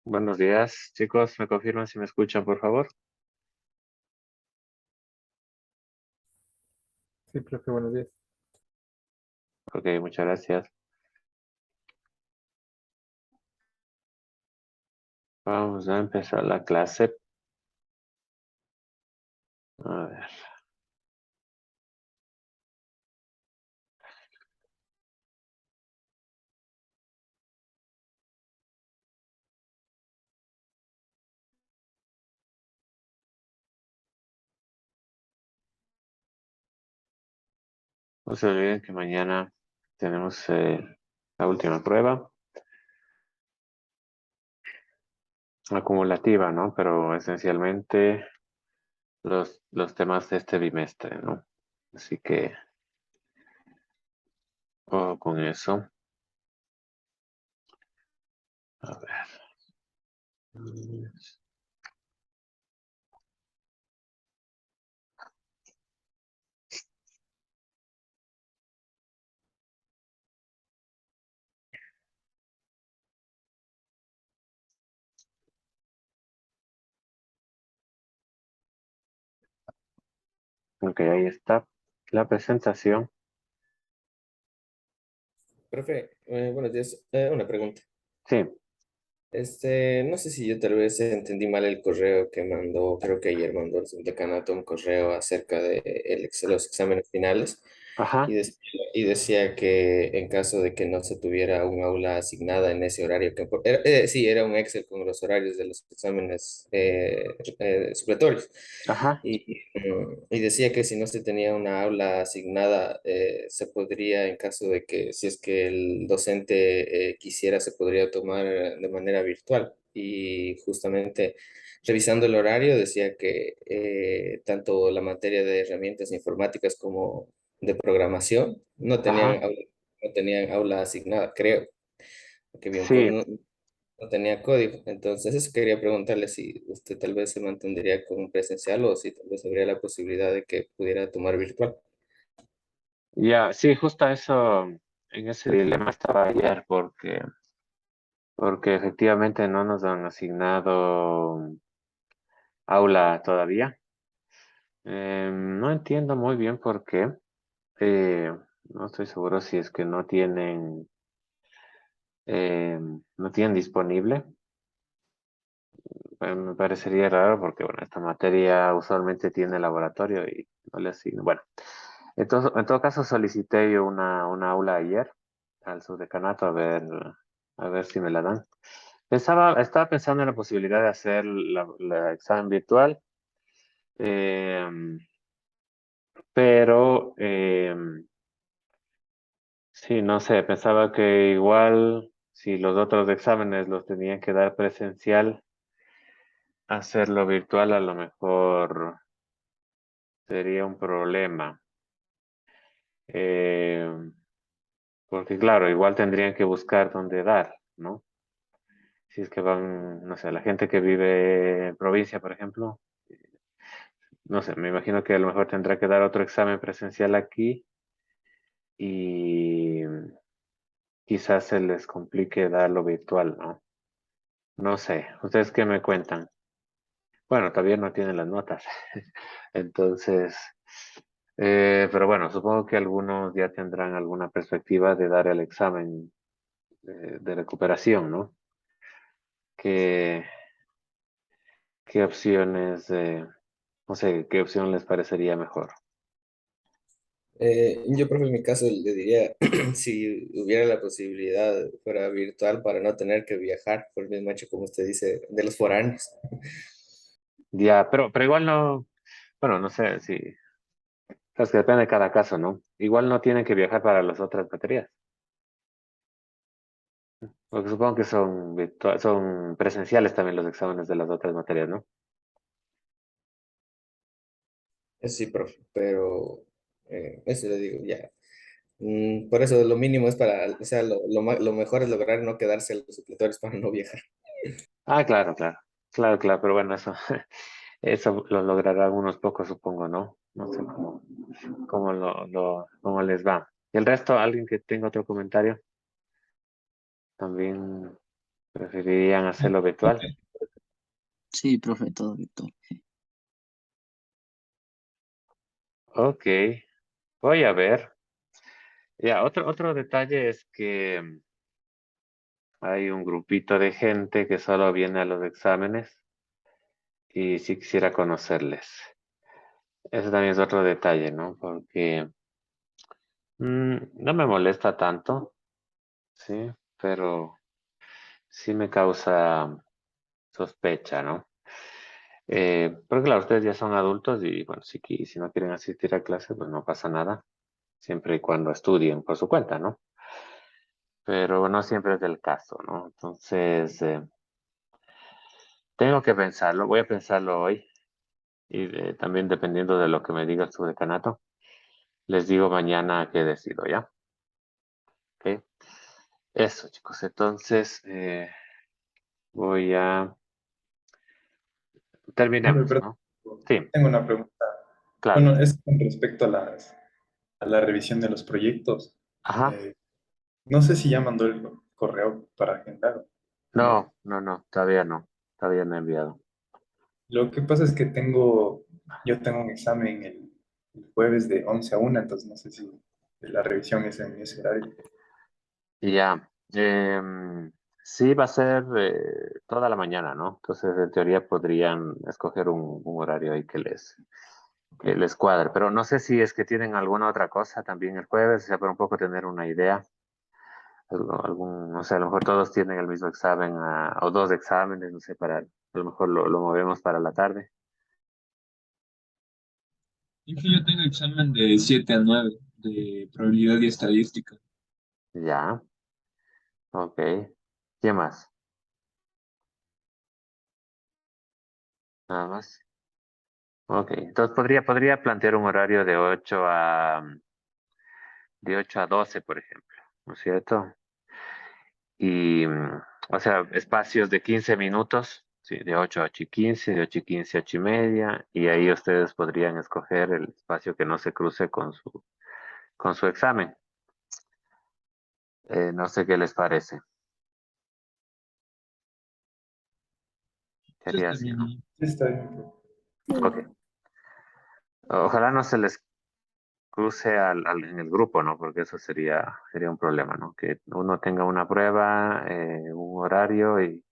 Buenos días, chicos. ¿Me confirman si me escuchan, por favor? Sí, profe, buenos días. Ok, muchas gracias. Vamos a empezar la clase. A ver. No se olviden que mañana tenemos la última prueba acumulativa, ¿no? Pero esencialmente los temas de este bimestre, ¿no? Así que, ojo con eso. A ver. Ok, ahí está la presentación. Profe, buenos días. Una pregunta. Sí, No sé si yo tal vez entendí mal el correo que mandó, creo que ayer mandó el subdecanato un correo acerca de los exámenes finales ajá, y decía que en caso de que no se tuviera un aula asignada en ese horario, sí, era un Excel con los horarios de los exámenes supletorios. ajá, Y decía que si no se tenía una aula asignada, se podría, en caso de que, si es que el docente quisiera, se podría tomar de manera virtual. Y justamente revisando el horario, decía que tanto la materia de herramientas informáticas como de programación ajá. no tenían aula asignada, creo, porque Sí, no tenía código. Entonces, eso quería preguntarle si usted tal vez se mantendría con presencial o si tal vez habría la posibilidad de que pudiera tomar virtual. ya, sí, justo eso, en ese dilema estaba ayer, porque efectivamente no nos han asignado aula todavía. No entiendo muy bien por qué. No estoy seguro si es que no tienen disponible. Me parecería raro porque, bueno, esta materia usualmente tiene laboratorio y no le asigno. Bueno, entonces, en todo caso solicité yo una aula ayer al subdecanato a ver si me la dan. Estaba pensando en la posibilidad de hacer la examen virtual, eh, pero sí, no sé, pensaba que igual si los otros exámenes los tenían que dar presencial, hacerlo virtual a lo mejor sería un problema. Eh, Porque claro, igual tendrían que buscar dónde dar, ¿no? Si es que van, no sé, la gente que vive en provincia, por ejemplo, no sé, me imagino que a lo mejor tendrá que dar otro examen presencial aquí y quizás se les complique darlo virtual, ¿no? No sé, ¿ustedes qué me cuentan? Bueno, todavía no tienen las notas. Entonces, pero bueno, supongo que algunos ya tendrán alguna perspectiva de dar el examen de recuperación, ¿no? ¿Qué, qué opciones, no sé, qué opción les parecería mejor? Yo, profe, en mi caso le diría, si hubiera la posibilidad, fuera virtual para no tener que viajar por el mismo hecho, como usted dice, de los foráneos. Ya, pero igual no, bueno, no sé si, es que depende de cada caso, ¿no? Igual no tienen que viajar para las otras materias, porque supongo que son presenciales también los exámenes de las otras materias, ¿no? Sí, profe, pero eso le digo, ya. Por eso lo mínimo es para, o sea, lo mejor es lograr no quedarse en los supletorios para no viajar. Ah, claro, claro, claro, claro, pero bueno, eso, eso lo lograrán unos pocos, supongo, ¿no? No sé cómo les va. ¿Y el resto, alguien que tenga otro comentario? También. ¿Preferirían hacerlo virtual? Sí, profe, todo virtual. Ok, voy a ver. Ya, otro detalle es que hay un grupito de gente que solo viene a los exámenes y sí quisiera conocerles. Eso también es otro detalle, ¿no? Porque no me molesta tanto, sí, pero sí me causa sospecha, ¿no? Porque claro, ustedes ya son adultos y bueno, si no quieren asistir a clase, pues no pasa nada, siempre y cuando estudien por su cuenta, ¿no? Pero no siempre es el caso, ¿no? Entonces, tengo que pensarlo, voy a pensarlo hoy y también dependiendo de lo que me diga su decanato, les digo mañana qué decido, ¿ya? ¿Ok? Eso, chicos, entonces voy a... Hombre, Terminemos, pero ¿no? Sí, tengo una pregunta. claro. Bueno, es con respecto a a la revisión de los proyectos. Ajá. Eh, no sé si ya mandó el correo para agendar, ¿no? No, todavía no he enviado. Lo que pasa es que yo tengo un examen el jueves de 11 a 1, entonces no sé si la revisión es en ese horario. Ya, sí va a ser toda la mañana, ¿no? Entonces, en teoría podrían escoger un horario ahí Ok. que les cuadre, pero no sé si es que tienen alguna otra cosa también el jueves, o sea, para un poco tener una idea. No sé, a lo mejor todos tienen el mismo examen o dos exámenes, no sé, a lo mejor lo movemos para la tarde. Es que yo tengo examen de 7 a 9 de probabilidad y estadística. Ya, ok. ¿Qué más? Nada más. Ok, entonces podría plantear un horario de 8 a 12, por ejemplo, ¿no es cierto? Y, o sea, espacios de 15 minutos, sí, de 8 a 8 y 15, de 8 y 15 a 8 y media, y ahí ustedes podrían escoger el espacio que no se cruce con su examen. No sé qué les parece. Eso Sería está así, ¿no? bien. Sí, está bien. Ok. Ojalá no se les cruce en el grupo, ¿no? Porque eso sería un problema, ¿no? Que uno tenga una prueba, un horario y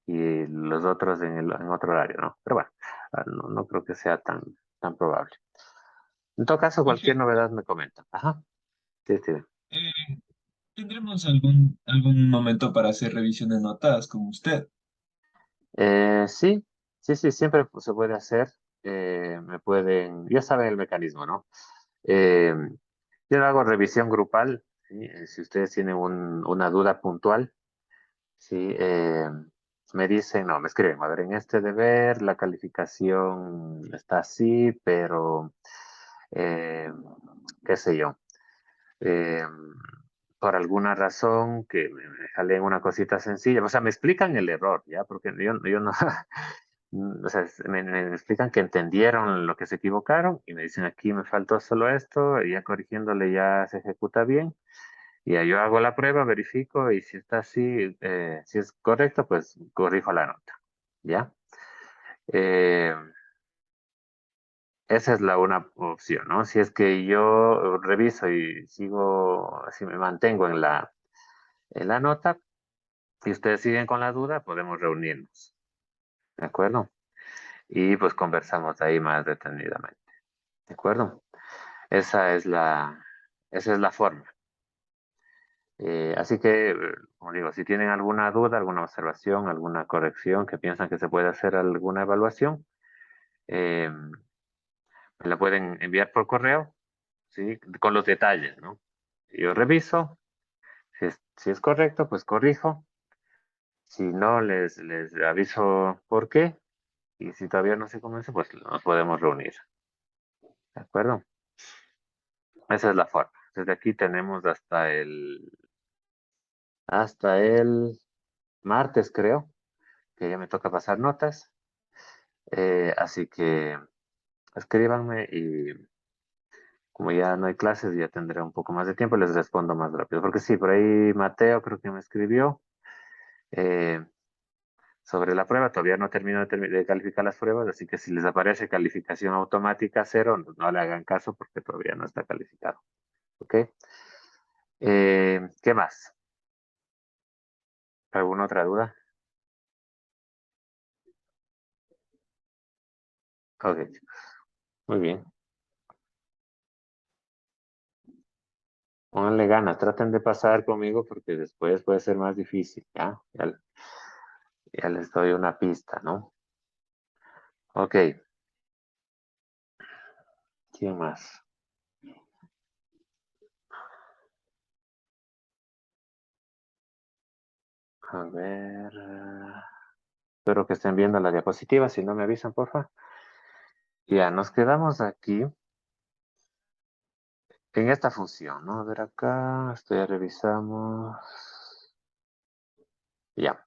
los otros en otro horario, ¿no? Pero bueno, no creo que sea tan probable. En todo caso, Profe, cualquier novedad me comenta. Ajá, sí, sí. eh, ¿tendremos algún momento para hacer revisión de notas con usted? Sí, sí, siempre se puede hacer. Ya saben el mecanismo, ¿no? Eh, yo hago revisión grupal, ¿sí? Si ustedes tienen una duda puntual, ¿sí? Me dicen, no, me escriben, a ver, en este deber la calificación está así, pero eh, qué sé yo. eh, por alguna razón que me jalé en una cosita sencilla, o sea, me explican el error, ¿ya? Porque yo no, o sea, me explican que entendieron lo que se equivocaron y me dicen aquí me faltó solo esto, y ya corrigiéndole ya se ejecuta bien, y ya yo hago la prueba, verifico y si está así, si es correcto, pues corrijo la nota, ¿ya? Eh, Esa es la una opción, ¿no? Si es que yo reviso y si me mantengo en la nota, si ustedes siguen con la duda, podemos reunirnos, ¿de acuerdo? Y pues conversamos ahí más detenidamente, ¿de acuerdo? Esa es esa es la forma. Así que, como digo, si tienen alguna duda, alguna observación, alguna corrección, que piensan que se puede hacer alguna evaluación, me la pueden enviar por correo, ¿sí? Con los detalles, ¿no? Yo reviso, si es correcto, pues corrijo. Si no, les aviso por qué. Y si todavía no se convence, pues nos podemos reunir. ¿De acuerdo? Esa es la forma. Desde aquí tenemos hasta el martes, creo, que ya me toca pasar notas. Así que escríbanme y como ya no hay clases, ya tendré un poco más de tiempo, les respondo más rápido. Porque sí, por ahí Mateo creo que me escribió. Eh, sobre la prueba, todavía no termino de calificar las pruebas, así que si les aparece calificación automática 0, no le hagan caso porque todavía no está calificado. ¿Ok? ¿Qué más? ¿Alguna otra duda? Ok, chicos. Muy bien. Pónganle ganas, traten de pasar conmigo porque después puede ser más difícil, ¿ya? Ya les doy una pista, ¿no? Ok, ¿quién más? A ver. Espero que estén viendo la diapositiva, si no me avisan, porfa. Ya, nos quedamos aquí en esta función, ¿no? A ver acá, esto ya revisamos. Ya,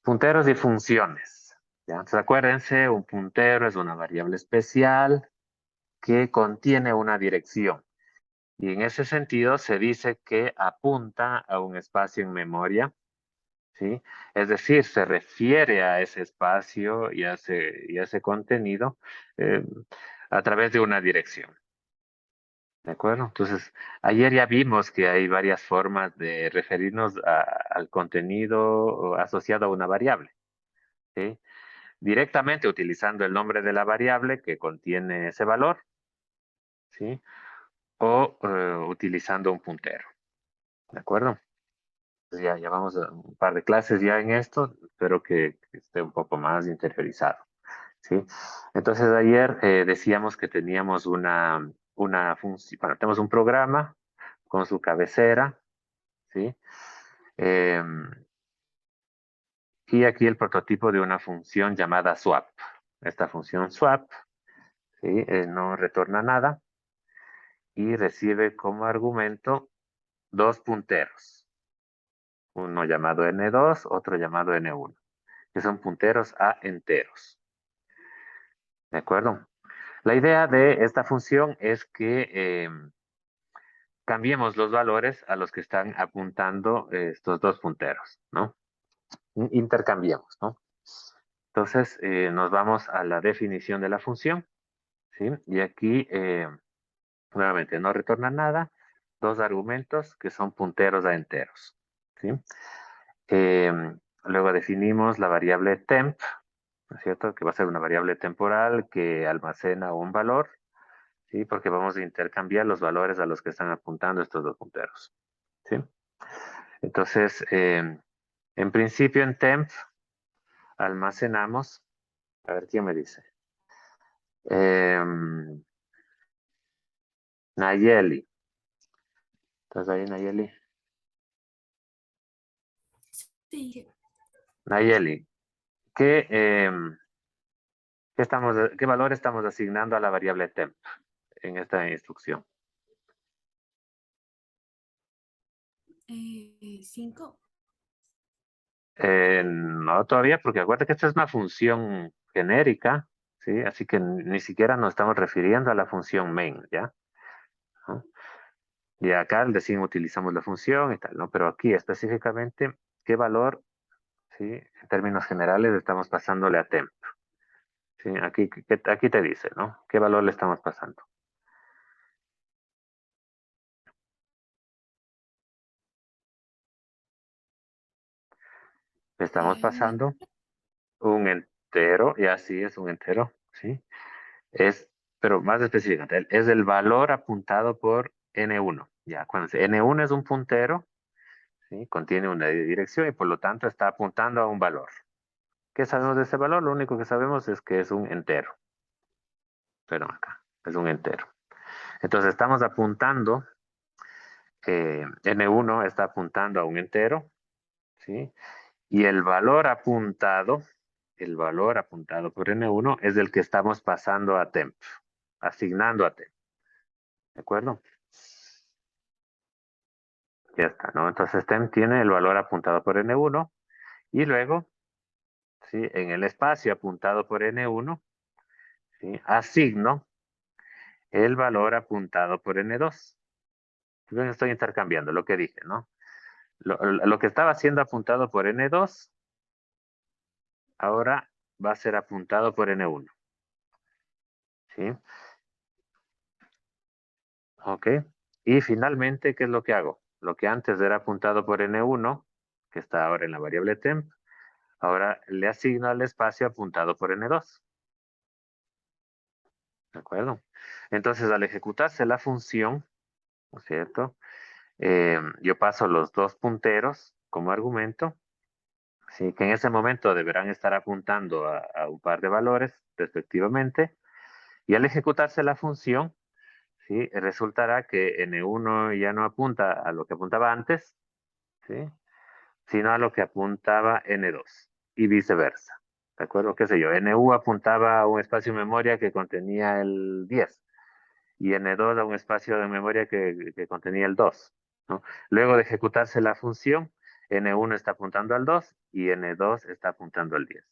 punteros y funciones. Ya, entonces acuérdense, un puntero es una variable especial que contiene una dirección. Y en ese sentido se dice que apunta a un espacio en memoria, ¿sí? Es decir, se refiere a ese espacio y a ese contenido eh, a través de una dirección. ¿De acuerdo? Entonces, ayer ya vimos que hay varias formas de referirnos al contenido asociado a una variable, ¿sí? Directamente utilizando el nombre de la variable que contiene ese valor, ¿sí? O utilizando un puntero, ¿de acuerdo? Pues ya vamos a un par de clases ya en esto, espero que esté un poco más interiorizado, ¿sí? Entonces ayer decíamos que teníamos una función, bueno, tenemos un programa con su cabecera, ¿sí? Em, y aquí el prototipo de una función llamada swap. Esta función swap, ¿sí? No retorna nada y recibe como argumento dos punteros, uno llamado n2, otro llamado n1, que son punteros a enteros. ¿De acuerdo? La idea de esta función es que cambiemos los valores a los que están apuntando estos dos punteros, ¿no? Intercambiemos, ¿no? Entonces, nos vamos a la definición de la función, ¿sí? Y aquí, nuevamente, no retorna nada, dos argumentos que son punteros a enteros, ¿sí? Luego definimos la variable temp, ¿no es cierto? Que va a ser una variable temporal que almacena un valor, ¿sí? Porque vamos a intercambiar los valores a los que están apuntando estos dos punteros, ¿sí? Entonces, en principio en temp almacenamos, a ver quién me dice, Nayeli. ¿Estás ahí, Nayeli? Sí. Nayeli, ¿qué, ¿qué valor estamos asignando a la variable temp en esta instrucción? 5. No todavía, porque acuérdate que esta es una función genérica, ¿sí? Así que ni siquiera nos estamos refiriendo a la función main, ¿ya? ¿Ah? Y acá al decir utilizamos la función y tal, ¿no? Pero aquí específicamente, ¿qué valor, sí? En términos generales estamos pasándole a temp, ¿sí? Aquí te dice, ¿no? ¿Qué valor le estamos pasando? Le estamos Un pasando un entero, y así es un entero, ¿sí? Es, pero más específicamente, es el valor apuntado por N1. Ya, acuérdense, N1 es un puntero, ¿sí? Contiene una dirección y por lo tanto está apuntando a un valor. ¿Qué sabemos de ese valor? Lo único que sabemos es que es un entero. Pero acá, es un entero. Entonces estamos apuntando, N1 está apuntando a un entero, ¿sí? Y el valor apuntado por N1 es el que estamos pasando a temp, asignando a temp. ¿De acuerdo? Ya está, ¿no? Entonces temp tiene el valor apuntado por N1 y luego, ¿sí? En el espacio apuntado por N1, ¿sí? Asigno el valor apuntado por N2. Entonces estoy intercambiando lo que dije, ¿no? Lo que estaba siendo apuntado por N2, ahora va a ser apuntado por N1. ¿Sí? Ok. Y finalmente, ¿qué es lo que hago? Lo que antes era apuntado por N1, que está ahora en la variable temp, ahora le asigno al espacio apuntado por N2. ¿De acuerdo? Entonces, al ejecutarse la función, ¿no es cierto? Yo paso los dos punteros como argumento, ¿sí? Que en ese momento deberán estar apuntando a un par de valores, respectivamente. Y al ejecutarse la función, ¿sí? Resultará que N1 ya no apunta a lo que apuntaba antes, ¿sí? Sino a lo que apuntaba N2 y viceversa. ¿De acuerdo? ¿Qué sé yo? NU apuntaba a un espacio de memoria que contenía el 10 y N2 a un espacio de memoria que contenía el 2, ¿no? Luego de ejecutarse la función, N1 está apuntando al 2 y N2 está apuntando al 10.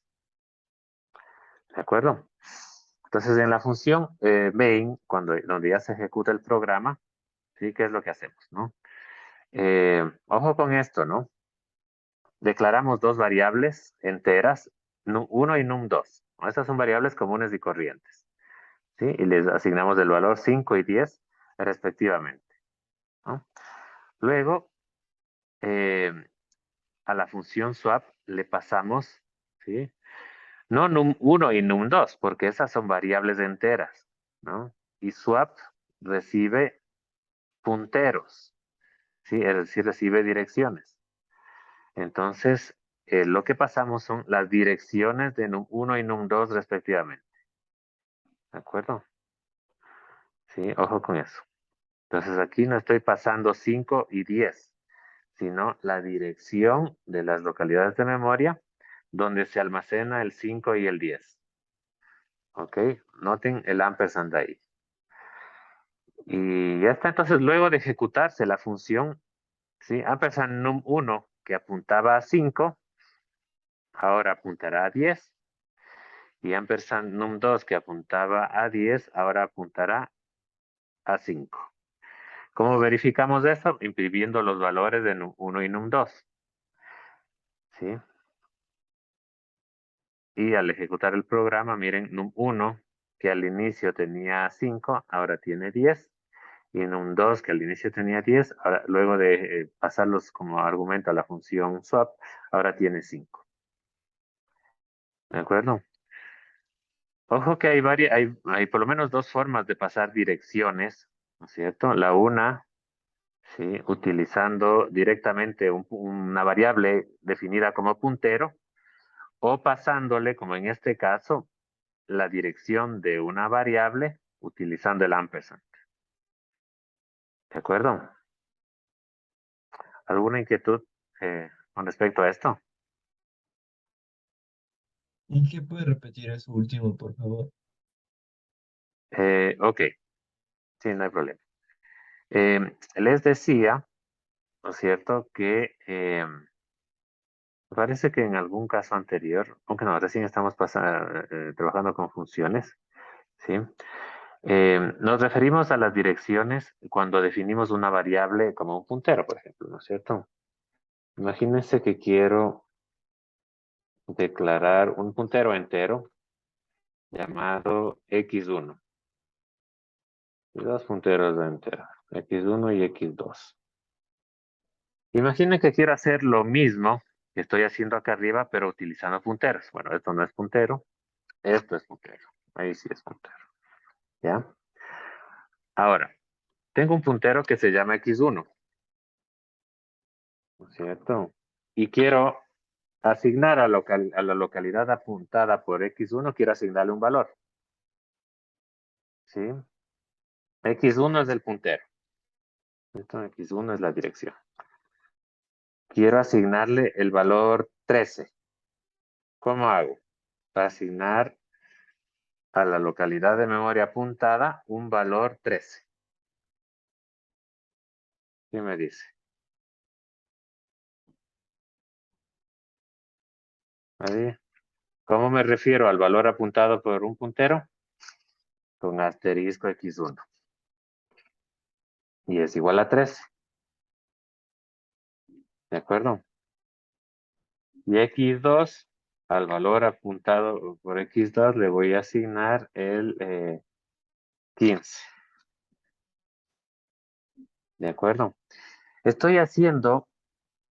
¿De acuerdo? Entonces, en la función main, donde ya se ejecuta el programa, ¿sí? ¿Qué es lo que hacemos, no? Ojo con esto, ¿no? Declaramos dos variables enteras, num1 y num2. Estas son variables comunes y corrientes, ¿sí? Y les asignamos el valor 5 y 10 respectivamente, ¿no? Luego, a la función swap le pasamos, ¿sí? No num1 y num2, porque esas son variables enteras, ¿no? Y swap recibe punteros, ¿sí? Es decir, recibe direcciones. Entonces, lo que pasamos son las direcciones de num1 y num2 respectivamente. ¿De acuerdo? Sí, ojo con eso. Entonces aquí no estoy pasando 5 y 10, sino la dirección de las localidades de memoria donde se almacena el 5 y el 10. ¿Ok? Noten el ampersand ahí. Y ya está. Entonces, luego de ejecutarse la función, ¿sí? Ampersand num1 que apuntaba a 5, ahora apuntará a 10. Y ampersand num2 que apuntaba a 10, ahora apuntará a 5. ¿Cómo verificamos eso? Imprimiendo los valores de num1 y num2. ¿Sí? Y al ejecutar el programa, miren, num1, que al inicio tenía 5, ahora tiene 10. Y num2, que al inicio tenía 10, ahora, luego de pasarlos como argumento a la función swap, ahora tiene 5. ¿De acuerdo? Ojo que hay por lo menos dos formas de pasar direcciones, ¿no es cierto? La una, ¿sí? Utilizando directamente una variable definida como puntero o pasándole, como en este caso, la dirección de una variable utilizando el ampersand. ¿De acuerdo? ¿Alguna inquietud con respecto a esto? ¿En qué puede repetir eso último, por favor? Ok, sí, no hay problema. Les decía, ¿no es cierto?, que me parece que en algún caso anterior, aunque no, recién estamos trabajando con funciones, ¿sí? Nos referimos a las direcciones cuando definimos una variable como un puntero, por ejemplo, ¿no es cierto? Imagínense que quiero declarar un puntero entero llamado x1 y dos punteros de entero, x1 y x2. Imaginen que quiero hacer lo mismo que estoy haciendo acá arriba, pero utilizando punteros. Bueno, esto no es puntero, esto es puntero. Ahí sí es puntero. ¿Ya? Ahora, tengo un puntero que se llama x1, ¿no es cierto? Y quiero asignar a la localidad apuntada por x1, quiero asignarle un valor. ¿Sí? x1 es el puntero. Esto x1 es la dirección. Quiero asignarle el valor 13. ¿Cómo hago? Para asignar a la localidad de memoria apuntada un valor 13. ¿Qué me dice? Ahí. ¿Cómo me refiero al valor apuntado por un puntero? Con asterisco x1. Y es igual a 13. ¿De acuerdo? Y x2, al valor apuntado por x2, le voy a asignar el 15. ¿De acuerdo? Estoy haciendo,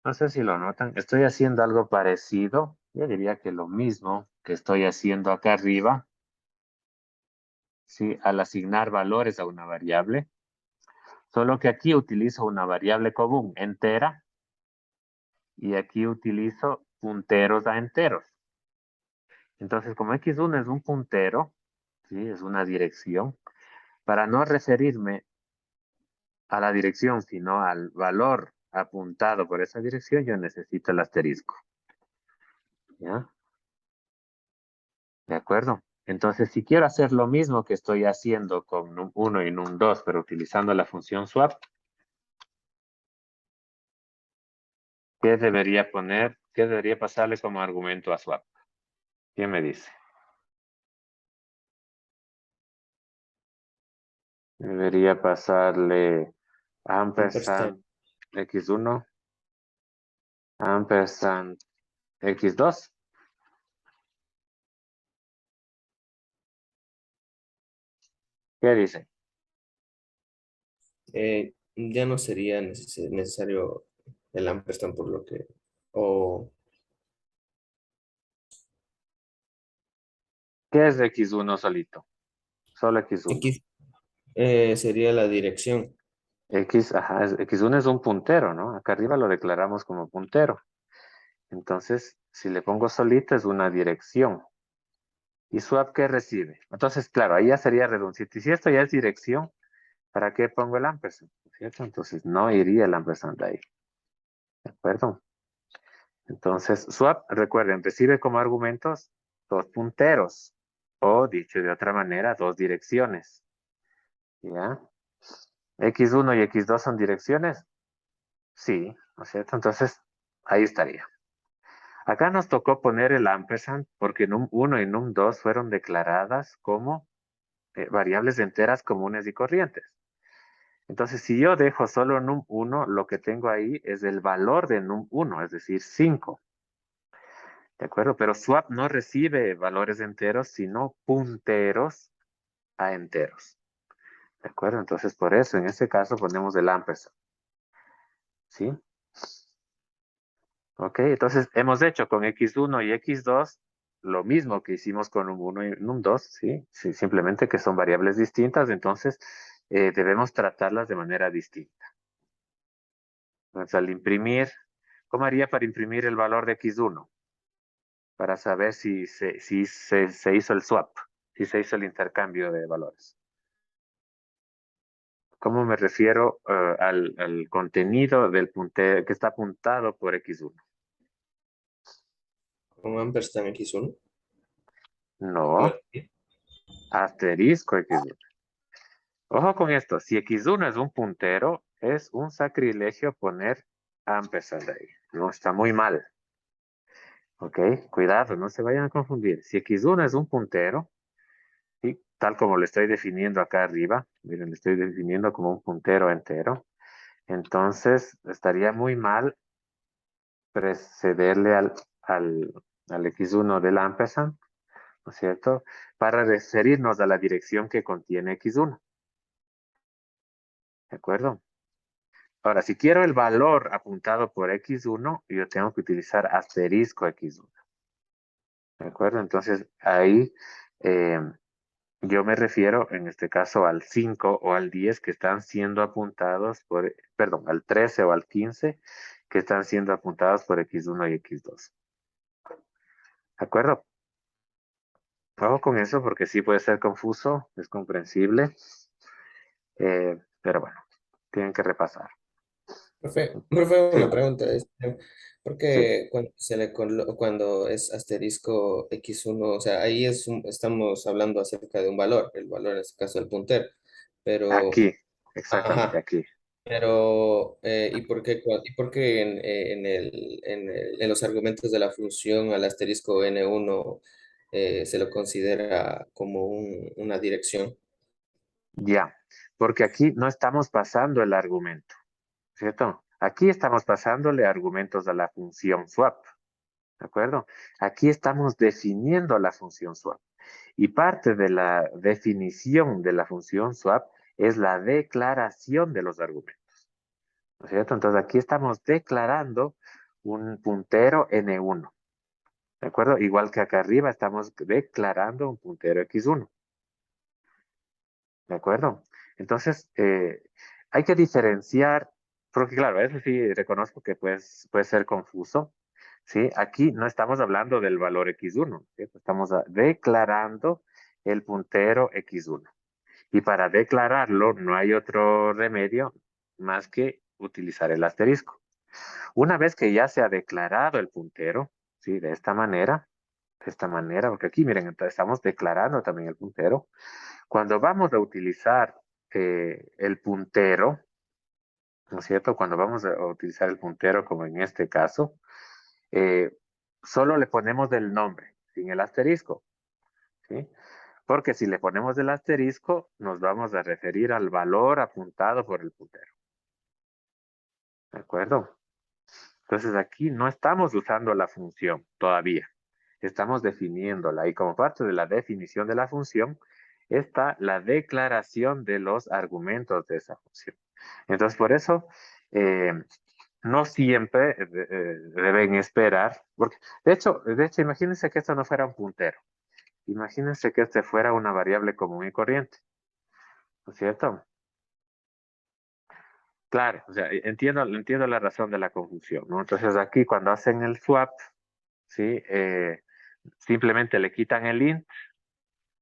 no sé si lo notan, estoy haciendo algo parecido. Yo diría que lo mismo que estoy haciendo acá arriba, ¿sí? Al asignar valores a una variable. Solo que aquí utilizo una variable común entera y aquí utilizo punteros a enteros. Entonces, como x1 es un puntero, ¿sí? Es una dirección, para no referirme a la dirección, sino al valor apuntado por esa dirección, yo necesito el asterisco. ¿Ya? ¿De acuerdo? Entonces, si quiero hacer lo mismo que estoy haciendo con num1 y num2, pero utilizando la función swap, ¿qué debería poner? ¿Qué debería pasarle como argumento a swap? ¿Quién me dice? Debería pasarle Ampersand. ampersand x1, ampersand x2. ¿Qué dice? Ya no sería necesario el ampersand por lo que, o ¿Qué es x1 solito? Solo x1. X sería la dirección. Ajá, x1 es un puntero, ¿no? Acá arriba lo declaramos como puntero. Entonces, si le pongo solito es una dirección. ¿Y swap qué recibe? Entonces, claro, ahí ya sería redundante. Y si esto ya es dirección, ¿para qué pongo el ampersand? ¿Cierto? Entonces, no iría el ampersand ahí. ¿De acuerdo? Entonces, swap, recuerden, recibe como argumentos dos punteros. O, dicho de otra manera, dos direcciones. ¿Ya? X1 y X2 son direcciones. Sí, ¿no es cierto? Entonces, ahí estaría. Acá nos tocó poner el ampersand porque num1 y num2 fueron declaradas como variables enteras comunes y corrientes. Entonces, si yo dejo solo num1, lo que tengo ahí es el valor de num1, es decir, 5. ¿De acuerdo? Pero swap no recibe valores enteros, sino punteros a enteros. ¿De acuerdo? Entonces, por eso, en este caso, ponemos el ampersand. ¿Sí? Ok, entonces hemos hecho con x1 y x2 lo mismo que hicimos con num1 y num2, ¿sí? Sí, simplemente que son variables distintas, entonces debemos tratarlas de manera distinta. Entonces, al imprimir, ¿cómo haría para imprimir el valor de x1? Para saber si se hizo el swap, si se hizo el intercambio de valores. ¿Cómo me refiero al contenido del puntero que está apuntado por x1? Con ampersand X1. No, asterisco x1. Ojo con esto, si x1 es un puntero, es un sacrilegio poner ampersand ahí. No, está muy mal. ¿Ok? Cuidado, no se vayan a confundir. Si x1 es un puntero, ¿sí? Tal como lo estoy definiendo acá arriba, miren, lo estoy definiendo como un puntero entero, entonces estaría muy mal precederle al x1 del ampersand, ¿no es cierto? Para referirnos a la dirección que contiene x1. ¿De acuerdo? Ahora, si quiero el valor apuntado por x1, yo tengo que utilizar asterisco x1. ¿De acuerdo? Entonces, ahí eh, yo me refiero, en este caso, al 5 o al 10 que están siendo apuntados por, perdón, al 13 o al 15 que están siendo apuntados por x1 y x2. ¿De acuerdo? Ojo con eso porque sí puede ser confuso, es comprensible, pero bueno, tienen que repasar. Profe, Sí, una pregunta. sí. Porque cuando es asterisco X1, o sea, ahí estamos hablando acerca de un valor, el valor en este caso el puntero, pero, Aquí, exactamente ajá, aquí. pero, ¿y por qué en los argumentos de la función al asterisco N1 se lo considera como una dirección? Ya, porque aquí no estamos pasando el argumento, ¿cierto? Aquí estamos pasándole argumentos a la función swap. ¿De acuerdo? Aquí estamos definiendo la función swap. Y parte de la definición de la función swap es la declaración de los argumentos. ¿No es cierto? Entonces aquí estamos declarando un puntero N1. ¿De acuerdo? Igual que acá arriba estamos declarando un puntero X1. ¿De acuerdo? Entonces, hay que diferenciar, porque claro, eso sí reconozco que puede ser confuso. ¿Sí? Aquí no estamos hablando del valor X1, ¿cierto? Estamos declarando el puntero X1. Y para declararlo no hay otro remedio más que utilizar el asterisco. Una vez que ya se ha declarado el puntero, ¿sí? De esta manera, porque aquí miren, entonces estamos declarando también el puntero. Cuando vamos a utilizar el puntero, ¿no es cierto? Cuando vamos a utilizar el puntero, como en este caso, eh, solo le ponemos el nombre, sin el asterisco, ¿sí? Porque si le ponemos el asterisco, nos vamos a referir al valor apuntado por el puntero. ¿De acuerdo? Entonces aquí no estamos usando la función todavía. Estamos definiéndola y como parte de la definición de la función está la declaración de los argumentos de esa función. Entonces por eso eh, no siempre deben esperar, porque de hecho, imagínense que esto no fuera un puntero. Imagínense que este fuera una variable común y corriente, ¿no es cierto? Claro, o sea, entiendo la razón de la confusión, ¿no? Entonces aquí cuando hacen el swap, ¿sí? Simplemente le quitan el int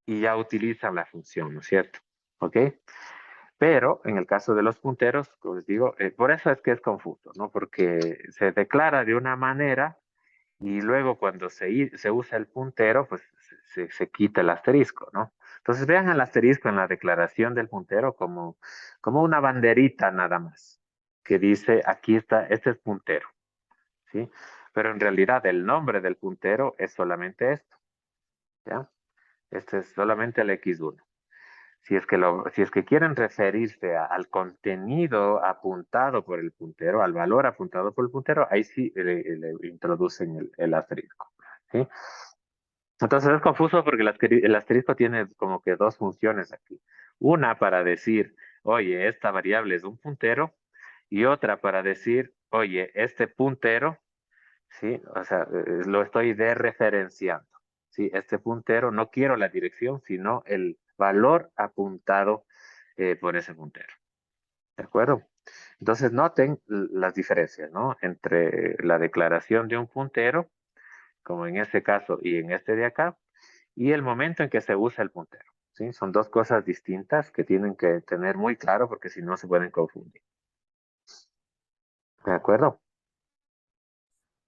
y ya utilizan la función, ¿no es cierto? ¿Ok? Pero en el caso de los punteros, como les digo, por eso es que es confuso, ¿no? Porque se declara de una manera y luego cuando se usa el puntero, pues se quita el asterisco, ¿no? Entonces vean el asterisco en la declaración del puntero como una banderita nada más, que dice, aquí está, este es puntero, ¿sí? Pero en realidad el nombre del puntero es solamente esto, ¿ya? Este es solamente el X1. Si es que quieren referirse al contenido apuntado por el puntero, al valor apuntado por el puntero, ahí sí le introducen el asterisco, ¿sí? Entonces es confuso porque el asterisco tiene como que dos funciones aquí. Una para decir, oye, esta variable es un puntero, y otra para decir, oye, este puntero, ¿sí? O sea, lo estoy dereferenciando, ¿sí? Este puntero, no quiero la dirección, sino el valor apuntado por ese puntero. ¿De acuerdo? Entonces noten las diferencias, ¿no? Entre la declaración de un puntero, como en este caso y en este de acá, y el momento en que se usa el puntero, ¿sí? Son dos cosas distintas que tienen que tener muy claro porque si no se pueden confundir. ¿De acuerdo?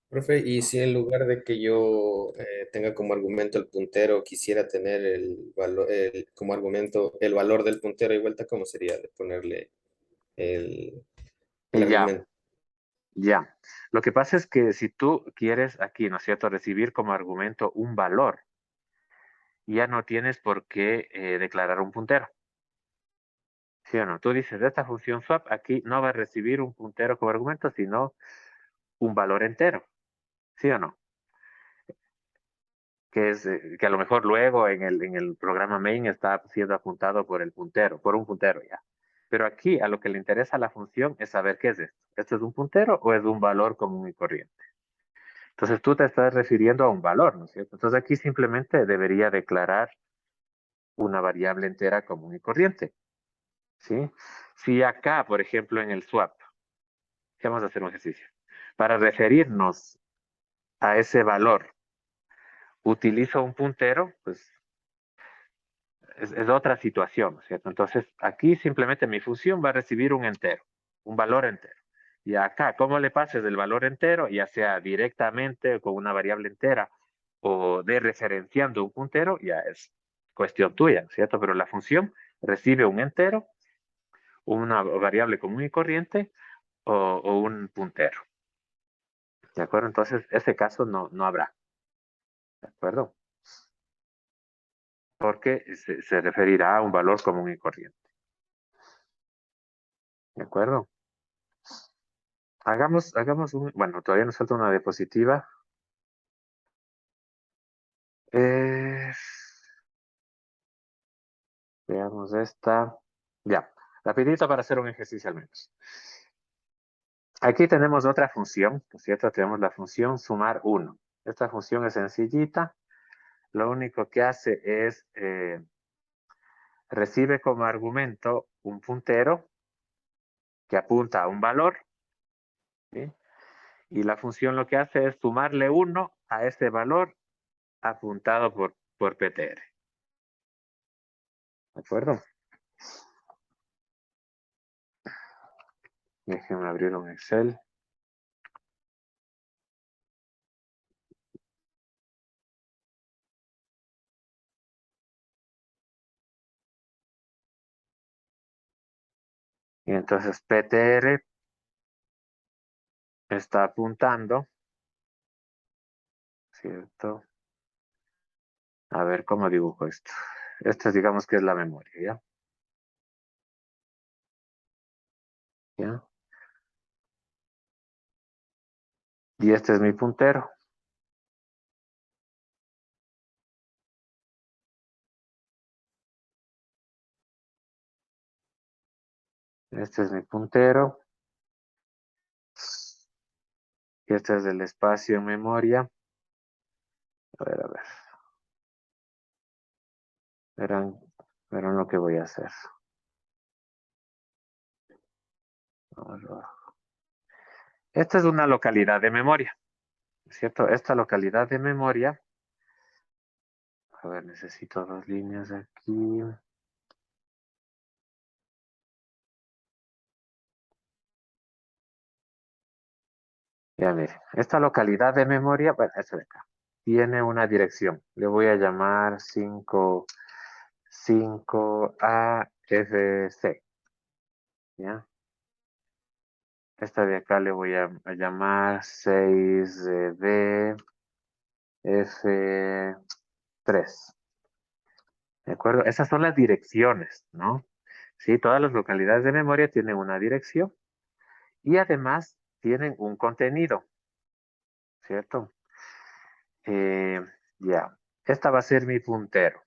Profe, y si en lugar de que yo tenga como argumento el puntero, quisiera tener el valor, como argumento el valor del puntero y vuelta, ¿cómo sería de ponerle el Y ya, argumento? ya. Lo que pasa es que si tú quieres aquí, ¿no es cierto?, recibir como argumento un valor, ya no tienes por qué declarar un puntero. ¿Sí o no? Tú dices, de esta función swap, aquí no va a recibir un puntero como argumento, sino un valor entero. ¿Sí o no? Que a lo mejor luego en el programa main está siendo apuntado por el puntero, por un puntero ya. Pero aquí a lo que le interesa a la función es saber qué es esto. ¿Esto es un puntero o es un valor común y corriente? Entonces tú te estás refiriendo a un valor, ¿no es cierto? Entonces aquí simplemente debería declarar una variable entera común y corriente, ¿sí? Si acá, por ejemplo, en el swap, vamos a hacer un ejercicio, para referirnos a ese valor, utilizo un puntero, pues es otra situación, ¿cierto? Entonces, aquí simplemente mi función va a recibir un entero, un valor entero. Y acá, ¿cómo le pases el valor entero? Ya sea directamente con una variable entera o de referenciando un puntero, ya es cuestión tuya, ¿cierto? Pero la función recibe un entero, una variable común y corriente o un puntero. ¿De acuerdo? Entonces, ese caso no habrá. ¿De acuerdo? Porque se referirá a un valor común y corriente. ¿De acuerdo? Hagamos bueno, todavía nos falta una diapositiva. Eh, Veamos esta. Ya, rapidito para hacer un ejercicio al menos. Aquí tenemos otra función, ¿no es cierto? Tenemos la función sumar 1. Esta función es sencillita. Lo único que hace es recibe como argumento un puntero que apunta a un valor, ¿sí? Y la función lo que hace es sumarle 1 a ese valor apuntado por PTR. ¿De acuerdo? Déjenme abrir un Excel. Y entonces PTR está apuntando, ¿cierto? A ver cómo dibujo esto. Esto digamos que es la memoria, ¿ya? ¿Ya? Y este es mi puntero. Este es mi puntero. Y este es el espacio en memoria. A ver, a ver. Verán, verán lo que voy a hacer. Vamos abajo. Esta es una localidad de memoria, ¿cierto? Esta localidad de memoria. A ver, necesito 2 líneas aquí. Ya miren, esta localidad de memoria, bueno, esta de acá, tiene una dirección. Le voy a llamar 5AFC. ¿Ya? Esta de acá le voy a llamar 6DF3. ¿De acuerdo? Esas son las direcciones, ¿no? Sí, todas las localidades de memoria tienen una dirección y además tienen un contenido, ¿cierto? Eh, ya, esta va a ser mi puntero,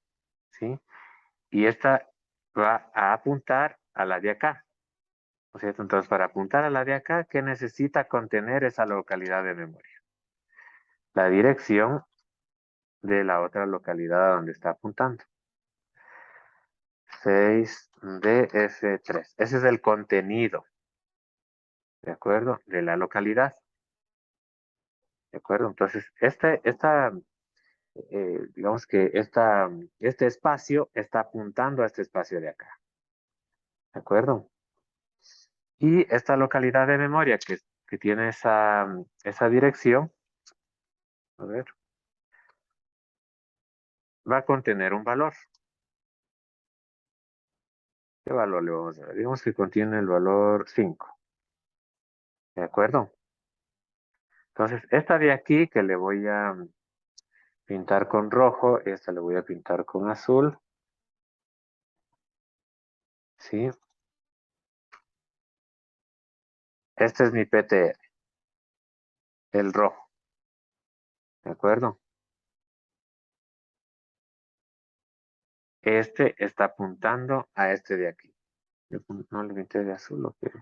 ¿sí? Y esta va a apuntar a la de acá, ¿no es cierto? Entonces, para apuntar a la de acá, ¿qué necesita contener esa localidad de memoria? La dirección de la otra localidad a donde está apuntando. 6DF3. Ese es el contenido, ¿de acuerdo? De la localidad, ¿de acuerdo? Entonces, digamos que este espacio está apuntando a este espacio de acá, ¿de acuerdo? Y esta localidad de memoria que tiene esa dirección, a ver, va a contener un valor. ¿Qué valor le vamos a dar? Digamos que contiene el valor 5, ¿de acuerdo? Entonces, esta de aquí que le voy a pintar con rojo, esta le voy a pintar con azul, ¿sí? Este es mi PTR, el rojo, ¿de acuerdo? Este está apuntando a este de aquí. No le pinté de azul, ¿o qué?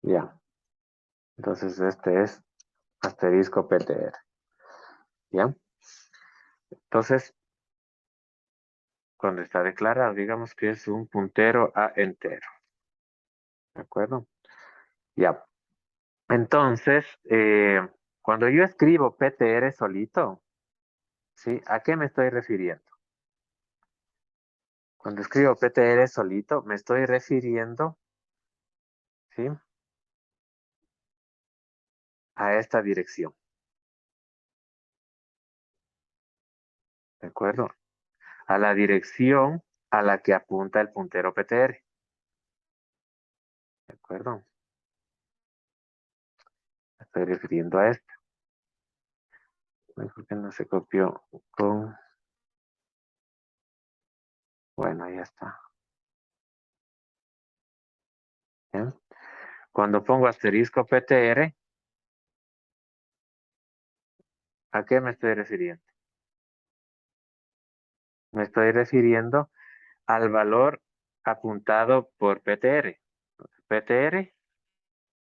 Ya. Entonces este es asterisco PTR. ¿Ya? Entonces, cuando está declarado, digamos que es un puntero a entero. ¿De acuerdo? Ya. Entonces, cuando yo escribo PTR solito, ¿sí? ¿A qué me estoy refiriendo? Cuando escribo PTR solito, me estoy refiriendo, ¿sí? A esta dirección. ¿De acuerdo? A la dirección a la que apunta el puntero PTR. ¿De acuerdo? Me estoy refiriendo a esto. ¿Por qué no se copió con...? Bueno, ya está. ¿Bien? Cuando pongo asterisco PTR, ¿a qué me estoy refiriendo? Me estoy refiriendo al valor apuntado por PTR. PTR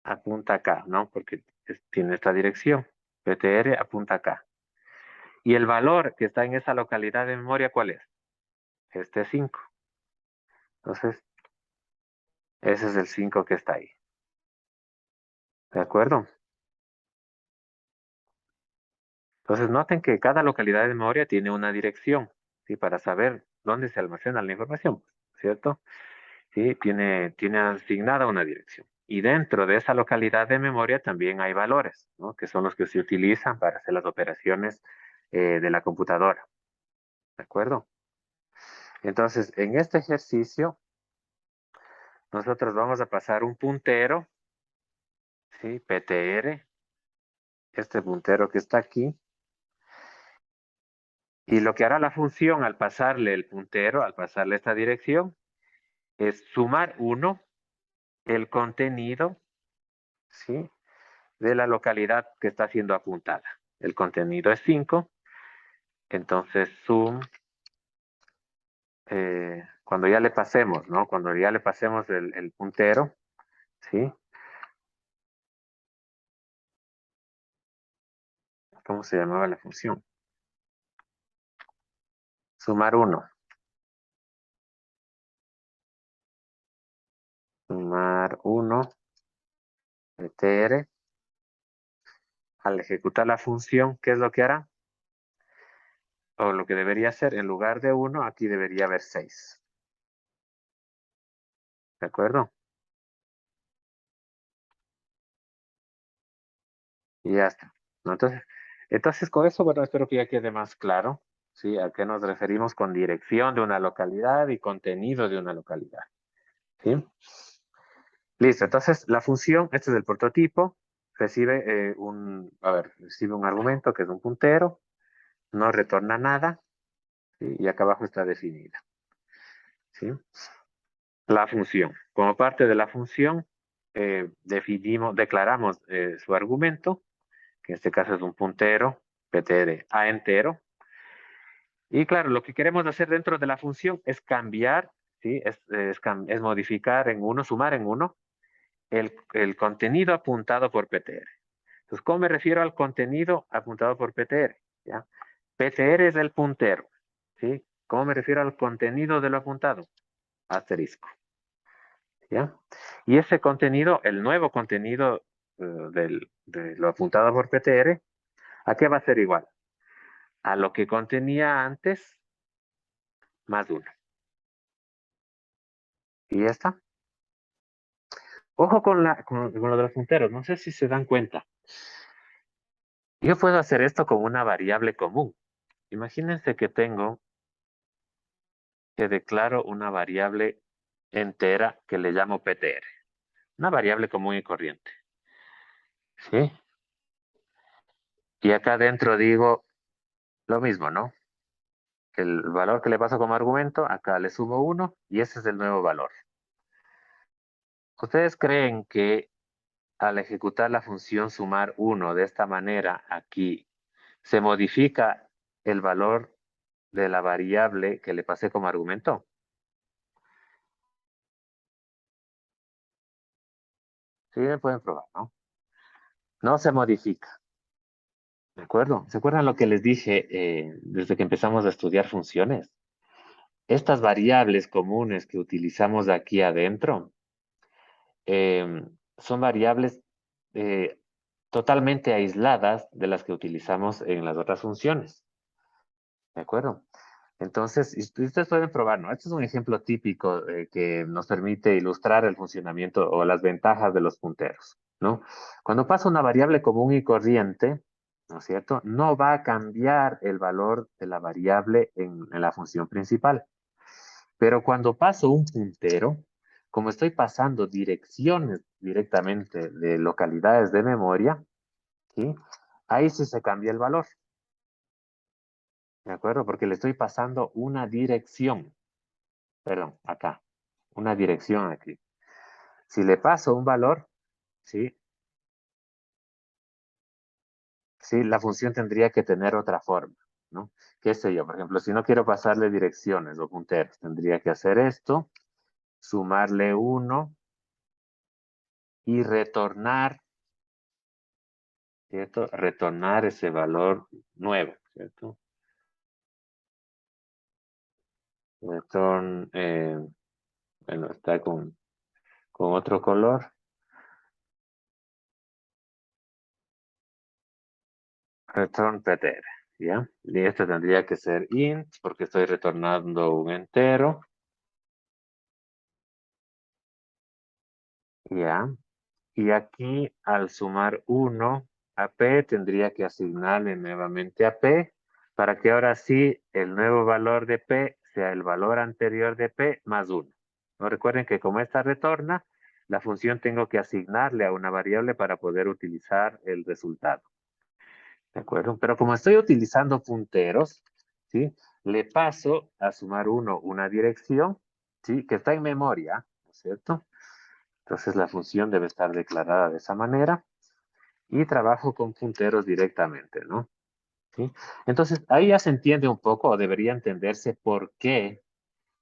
apunta acá, ¿no? Porque tiene esta dirección. PTR apunta acá. Y el valor que está en esa localidad de memoria, ¿cuál es? Este 5. Entonces, ese es el 5 que está ahí. ¿De acuerdo? Entonces, noten que cada localidad de memoria tiene una dirección, ¿sí? Para saber dónde se almacena la información, ¿cierto? Sí, tiene asignada una dirección. Y dentro de esa localidad de memoria también hay valores, ¿no? Que son los que se utilizan para hacer las operaciones de la computadora. ¿De acuerdo? Entonces, en este ejercicio, nosotros vamos a pasar un puntero, ¿sí? PTR, este puntero que está aquí. Y lo que hará la función al pasarle el puntero, al pasarle esta dirección, es sumar 1 el contenido, ¿sí? De la localidad que está siendo apuntada. El contenido es 5, entonces sum, cuando ya le pasemos, ¿no? Cuando ya le pasemos el puntero, ¿sí? ¿Cómo se llamaba la función? Sumar 1. Sumar 1, tr. Al ejecutar la función, ¿qué es lo que hará? O lo que debería hacer, en lugar de 1, aquí debería haber 6. ¿De acuerdo? Y ya está. ¿No? Entonces, con eso, bueno, espero que ya quede más claro, ¿sí? A qué nos referimos con dirección de una localidad y contenido de una localidad, ¿sí? Listo, entonces la función, este es el prototipo, recibe recibe un argumento que es un puntero, no retorna nada, ¿sí? Y acá abajo está definida, ¿sí? La función. Como parte de la función, declaramos su argumento, que en este caso es un puntero, ptr a entero. Y claro, lo que queremos hacer dentro de la función es cambiar, ¿sí? Es modificar en 1, sumar en 1, el contenido apuntado por ptr. Entonces, ¿cómo me refiero al contenido apuntado por ptr? ¿Ya? Ptr es el puntero, ¿sí? ¿Cómo me refiero al contenido de lo apuntado? Asterisco. ¿Ya? Y ese contenido, el nuevo contenido de lo apuntado por ptr, ¿a qué va a ser igual? A lo que contenía antes más 1. Y ya está. Ojo con lo de los punteros, no sé si se dan cuenta. Yo puedo hacer esto con una variable común. Imagínense que declaro una variable entera que le llamo ptr. Una variable común y corriente. ¿Sí? Y acá dentro digo lo mismo, ¿no? El valor que le paso como argumento, acá le sumo 1 y ese es el nuevo valor. ¿Ustedes creen que al ejecutar la función sumar 1 de esta manera aquí, se modifica el valor de la variable que le pasé como argumento? Sí, me pueden probar, ¿no? No se modifica, ¿de acuerdo? ¿Se acuerdan lo que les dije desde que empezamos a estudiar funciones? Estas variables comunes que utilizamos aquí adentro son variables eh, totalmente aisladas de las que utilizamos en las otras funciones, ¿de acuerdo? Entonces, ustedes pueden probar, ¿no? Este es un ejemplo típico que nos permite ilustrar el funcionamiento o las ventajas de los punteros, ¿no? Cuando pasa una variable común y corriente, ¿no es cierto? No va a cambiar el valor de la variable en la función principal. Pero cuando paso un puntero, como estoy pasando direcciones directamente de localidades de memoria, ¿sí? Ahí sí se cambia el valor. ¿De acuerdo? Porque le estoy pasando una dirección. Perdón, acá. Una dirección aquí. Si le paso un valor, ¿sí? Sí, la función tendría que tener otra forma, ¿no? ¿Qué sé yo? Por ejemplo, si no quiero pasarle direcciones o punteros, tendría que hacer esto, sumarle 1 y retornar, ¿cierto? Retornar ese valor nuevo, ¿cierto? Return, bueno, está con otro color. Return PTR, ¿ya? Y esto tendría que ser int, porque estoy retornando un entero, ¿ya? Y aquí, al sumar 1 a P, tendría que asignarle nuevamente a P, para que ahora sí el nuevo valor de P sea el valor anterior de P más 1. ¿No? Recuerden que como esta retorna, la función tengo que asignarle a una variable para poder utilizar el resultado. ¿De acuerdo? Pero como estoy utilizando punteros, ¿sí? Le paso a sumar 1 una dirección, ¿sí? Que está en memoria, ¿no es cierto? Entonces la función debe estar declarada de esa manera y trabajo con punteros directamente, ¿no? ¿Sí? Entonces ahí ya se entiende un poco, o debería entenderse por qué,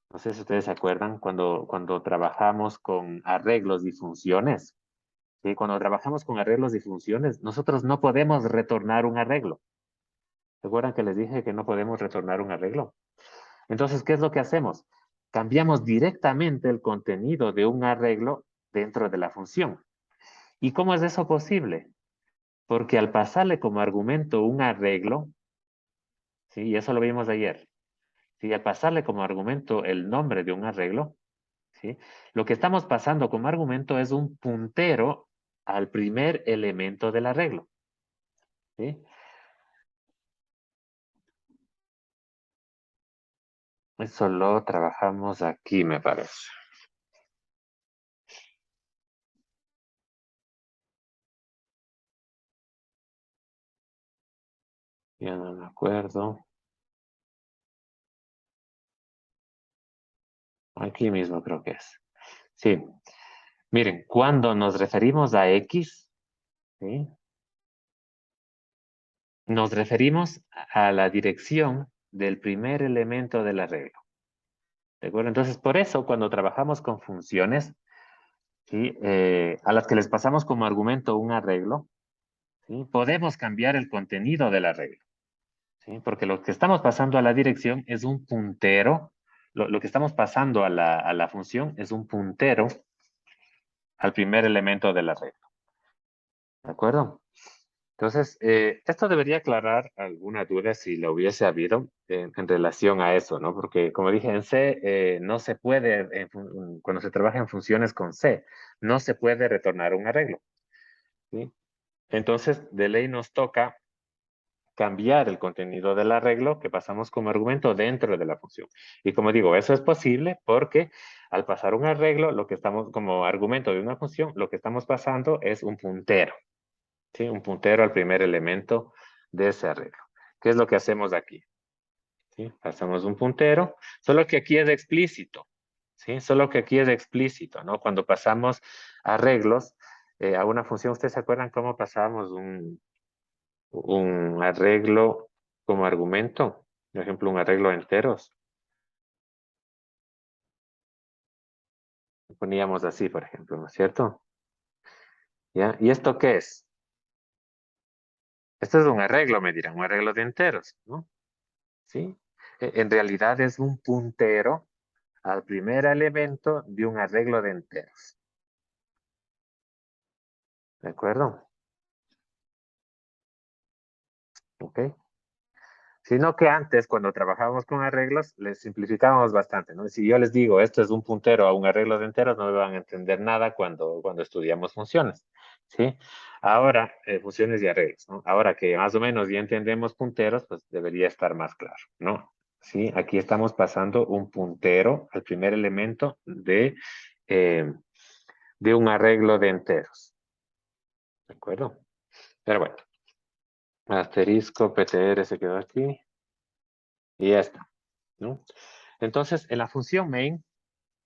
no sé si ustedes se acuerdan, cuando trabajamos con arreglos y funciones, ¿sí? Cuando trabajamos con arreglos y funciones, nosotros no podemos retornar un arreglo. ¿Se acuerdan que les dije que no podemos retornar un arreglo? Entonces, ¿qué es lo que hacemos? Cambiamos directamente el contenido de un arreglo dentro de la función. ¿Y cómo es eso posible? Porque al pasarle como argumento un arreglo, ¿sí? Y eso lo vimos ayer, ¿sí? Al pasarle como argumento el nombre de un arreglo, ¿sí? Lo que estamos pasando como argumento es un puntero al primer elemento del arreglo, ¿sí? Eso lo trabajamos aquí, me parece. Ya no me acuerdo. Aquí mismo creo que es. Sí. Miren, cuando nos referimos a X, ¿sí? Nos referimos a la dirección del primer elemento del arreglo. ¿De acuerdo? Entonces, por eso, cuando trabajamos con funciones, ¿sí? A las que les pasamos como argumento un arreglo, ¿sí? Podemos cambiar el contenido del arreglo, ¿sí? Porque lo que estamos pasando a la dirección es un puntero, lo que estamos pasando a la función es un puntero al primer elemento del arreglo. ¿De acuerdo? Entonces, esto debería aclarar alguna duda si la hubiese habido en relación a eso, ¿no? Porque, como dije, en C no se puede, cuando se trabaja en funciones con C, no se puede retornar un arreglo, ¿sí? Entonces, de ley nos toca cambiar el contenido del arreglo que pasamos como argumento dentro de la función. Y como digo, eso es posible porque al pasar un arreglo, lo que estamos como argumento de una función, lo que estamos pasando es un puntero. ¿Sí? Un puntero al primer elemento de ese arreglo. ¿Qué es lo que hacemos aquí? ¿Sí? Pasamos un puntero, solo que aquí es explícito. ¿Sí? Solo que aquí es explícito, ¿no? Cuando pasamos arreglos a una función, ¿ustedes se acuerdan cómo pasábamos un arreglo como argumento? Por ejemplo, un arreglo de enteros. Poníamos así, por ejemplo, ¿no es cierto? ¿Ya? ¿Y esto qué es? Esto es un arreglo, me dirán, un arreglo de enteros, ¿no? ¿Sí? En realidad es un puntero al primer elemento de un arreglo de enteros. ¿De acuerdo? ¿Ok? Sino que antes, cuando trabajábamos con arreglos, les simplificábamos bastante, ¿no? Si yo les digo, esto es un puntero a un arreglo de enteros, no me van a entender nada cuando estudiamos funciones, ¿sí? Ahora, funciones y arreglos, ¿no? Ahora que más o menos ya entendemos punteros, pues debería estar más claro, ¿no? ¿Sí? Aquí estamos pasando un puntero al primer elemento eh, de un arreglo de enteros. ¿De acuerdo? Pero bueno, asterisco PTR se quedó aquí y ya está, ¿no? Entonces, en la función main,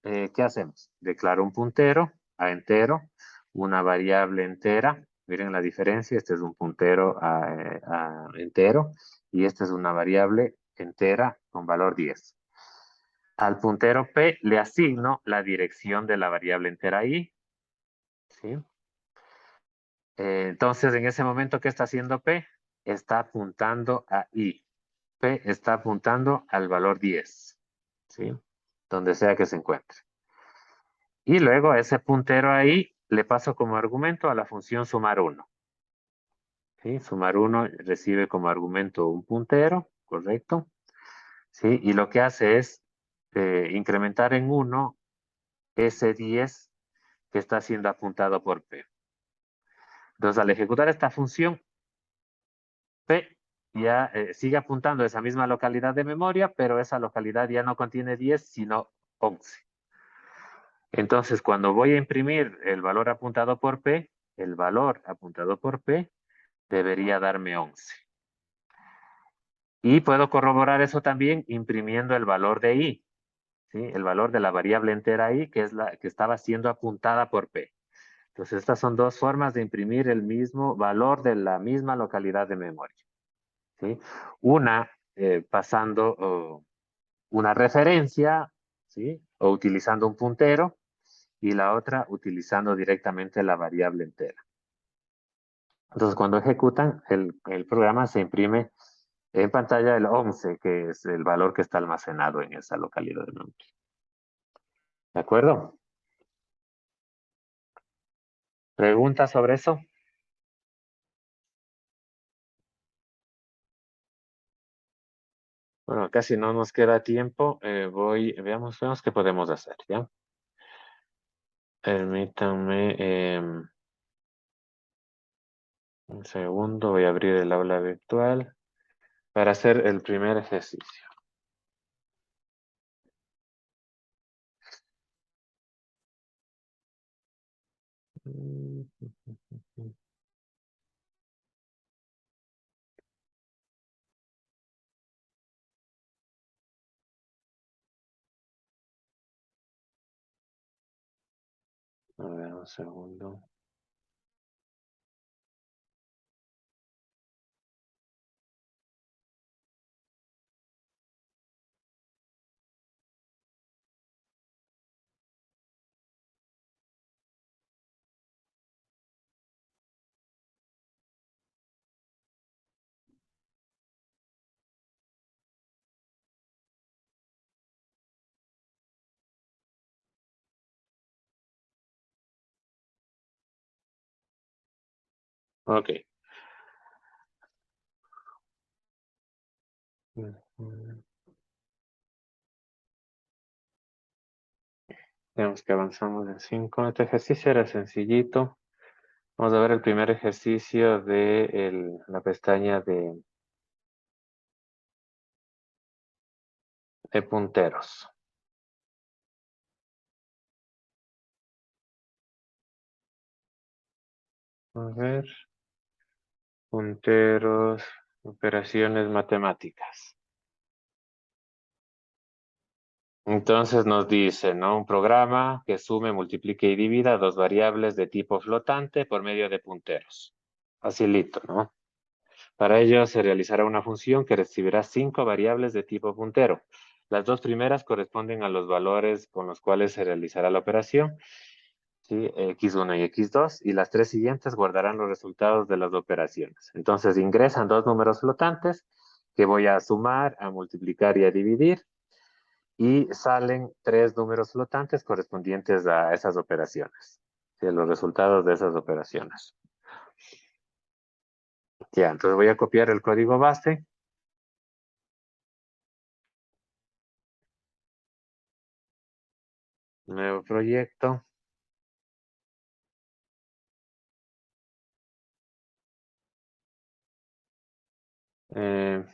¿qué hacemos? Declaro un puntero a entero, una variable entera. Miren la diferencia, este es un puntero a entero y esta es una variable entera con valor 10. Al puntero P le asigno la dirección de la variable entera I, ¿sí? Entonces, en ese momento, ¿qué está haciendo P? Está apuntando a I. P está apuntando al valor 10, ¿sí? Donde sea que se encuentre. Y luego a ese puntero ahí le paso como argumento a la función sumar 1. ¿Sí? Sumar 1 recibe como argumento un puntero, ¿correcto? ¿Sí? Y lo que hace es incrementar en 1 ese 10 que está siendo apuntado por P. Entonces, al ejecutar esta función, P ya sigue apuntando a esa misma localidad de memoria, pero esa localidad ya no contiene 10, sino 11. Entonces, cuando voy a imprimir el valor apuntado por P, el valor apuntado por P debería darme 11. Y puedo corroborar eso también imprimiendo el valor de I, ¿sí? El valor de la variable entera I, que es la que estaba siendo apuntada por P. Entonces, estas son dos formas de imprimir el mismo valor de la misma localidad de memoria, ¿sí? Una pasando una referencia, ¿sí? O utilizando un puntero, y la otra utilizando directamente la variable entera. Entonces, cuando ejecutan, el programa se imprime en pantalla el 11, que es el valor que está almacenado en esa localidad de memoria. ¿De acuerdo? ¿Preguntas sobre eso? Bueno, casi no nos queda tiempo. Veamos qué podemos hacer, ¿ya? Permítanme un segundo, voy a abrir el aula virtual para hacer el primer ejercicio. A ver, un segundo. Ok. Vemos que avanzamos en 5. Este ejercicio era sencillito. Vamos a ver el primer ejercicio de la pestaña de punteros. A ver, punteros, operaciones matemáticas. Entonces nos dice, ¿no? Un programa que sume, multiplique y divida dos variables de tipo flotante por medio de punteros. Facilito, ¿no? Para ello se realizará una función que recibirá 5 variables de tipo puntero. Las dos primeras corresponden a los valores con los cuales se realizará la operación, ¿sí? X1 y X2, y las tres siguientes guardarán los resultados de las operaciones. Entonces ingresan dos números flotantes que voy a sumar, a multiplicar y a dividir, y salen tres números flotantes correspondientes a esas operaciones, ¿sí? Los resultados de esas operaciones. Ya, entonces voy a copiar el código base. Nuevo proyecto. Eh,